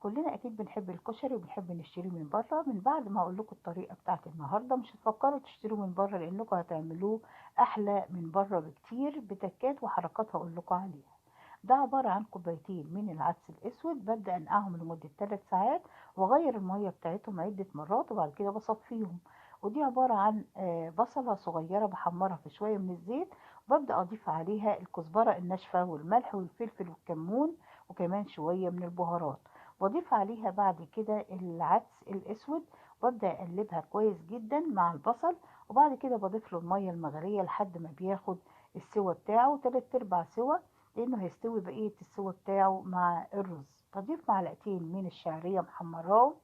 كلنا اكيد بنحب الكشري وبنحب نشتريه من بره. من بعد ما اقول لكم الطريقه بتاعت النهارده مش هتفكروا تشتروه من بره، لانكم هتعملوه احلى من بره بكتير بتكات وحركات هقول لكم عليها. ده عباره عن كوبايتين من العدس الاسود، ببدا انقعهم لمده 3 ساعات واغير الميه بتاعتهم عده مرات وبعد كده بصفيهم. ودي عباره عن بصله صغيره بحمرها في شويه من الزيت، وببدا اضيف عليها الكزبره الناشفه والملح والفلفل والكمون وكمان شويه من البهارات. واضيف عليها بعد كده العدس الاسود وابدا اقلبها كويس جدا مع البصل. وبعد كده بضيف له الميه المغليه لحد ما بياخد السوى بتاعه 3/4 سوى، لانه هيستوي بقيه السوى بتاعه مع الرز. بضيف معلقتين من الشعريه محمراهم،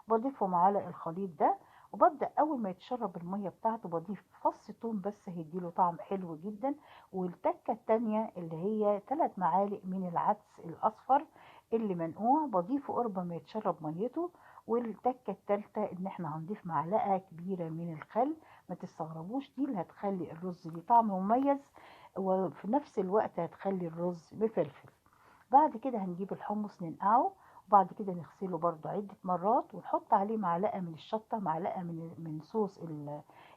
بضيفهم على الخليط ده. وببدا اول ما يتشرب الميه بتاعته بضيف فص ثوم بس هيديله طعم حلو جدا. والتكه التانيه اللي هي 3 معالق من العدس الاصفر اللي منقوع بضيفه قرب ما يتشرب ميته. والتكه التالتة ان احنا هنضيف معلقه كبيره من الخل. ما تستغربوش، دي اللي هتخلي الرز ليه طعم مميز وفي نفس الوقت هتخلي الرز مفلفل. بعد كده هنجيب الحمص ننقعه وبعد كده نغسله برضو عدة مرات ونحط عليه معلقة من الشطة، معلقة من صوص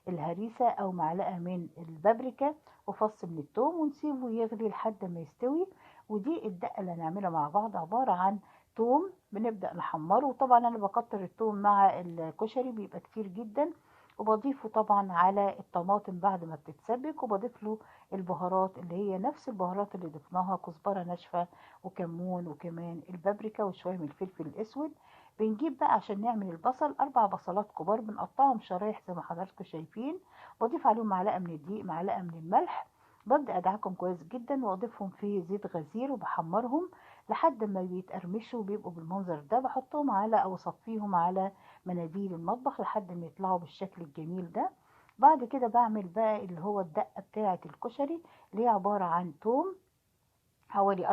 الهريسة أو معلقة من البابريكا وفص من الثوم ونسيبه يغلي لحد ما يستوي. ودي الدقة اللي هنعملها مع بعض عبارة عن توم بنبدأ نحمره. وطبعا أنا بكتر التوم مع الكشري بيبقى كتير جدا. وبضيفه طبعا على الطماطم بعد ما بتتسبك، وبضيف له البهارات اللي هي نفس البهارات اللي ضفناها، كزبرة ناشفة وكمون وكمان البابريكا وشوية من الفلفل الأسود. بنجيب بقى عشان نعمل البصل 4 بصلات كبار بنقطعهم شرايح زي ما حضراتكم شايفين. بضيف عليهم معلقة من الدقيق، معلقة من الملح. ببدأ أدعكم كويس جدا وأضيفهم في زيت غزير وبحمرهم لحد ما بيتقرمشوا وبيبقوا بالمنظر ده. بحطهم على أو أصفيهم على مناديل المطبخ لحد ما يطلعوا بالشكل الجميل ده. بعد كده بعمل بقى اللي هو الدقة بتاعة الكشري اللي هي عبارة عن توم حوالي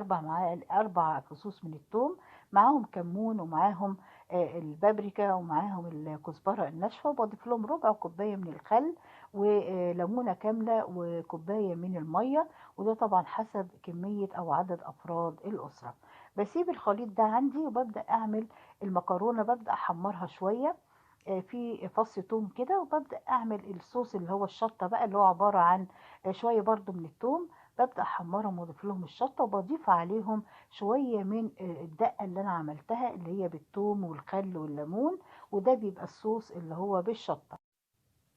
4 فصوص من الثوم، معاهم كمون ومعاهم البابريكا ومعاهم الكزبرة الناشفة، وبضيف لهم ربع كوباية من الخل وليمونة كاملة وكوباية من المية. وده طبعا حسب كمية أو عدد أفراد الأسرة. بسيب الخليط ده عندي وببدأ أعمل المكرونة. ببدأ أحمرها شوية في فص توم كده، وببدأ أعمل الصوص اللي هو الشطة بقى اللي هو عبارة عن شوية برضو من التوم. ببدأ أحمرهم وأضيف لهم الشطة وبضيف عليهم شوية من الدقة اللي أنا عملتها اللي هي بالثوم والخل والليمون. وده بيبقى الصوص اللي هو بالشطة.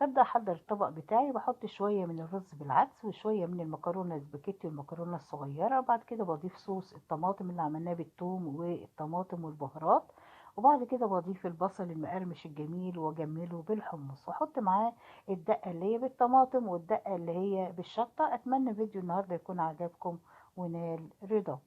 ببدأ أحضر الطبق بتاعي، بحط شوية من الرز بالعدس وشوية من المكرونة السباكيتي والمكرونة الصغيرة. بعد كده بضيف صوص الطماطم اللي عملناه بالثوم والطماطم والبهارات. وبعد كده بضيف البصل المقرمش الجميل واجمله بالحمص واحط معاه الدقة اللي هي بالطماطم والدقة اللي هي بالشطة. اتمنى فيديو النهاردة يكون عجبكم ونال رضاكم.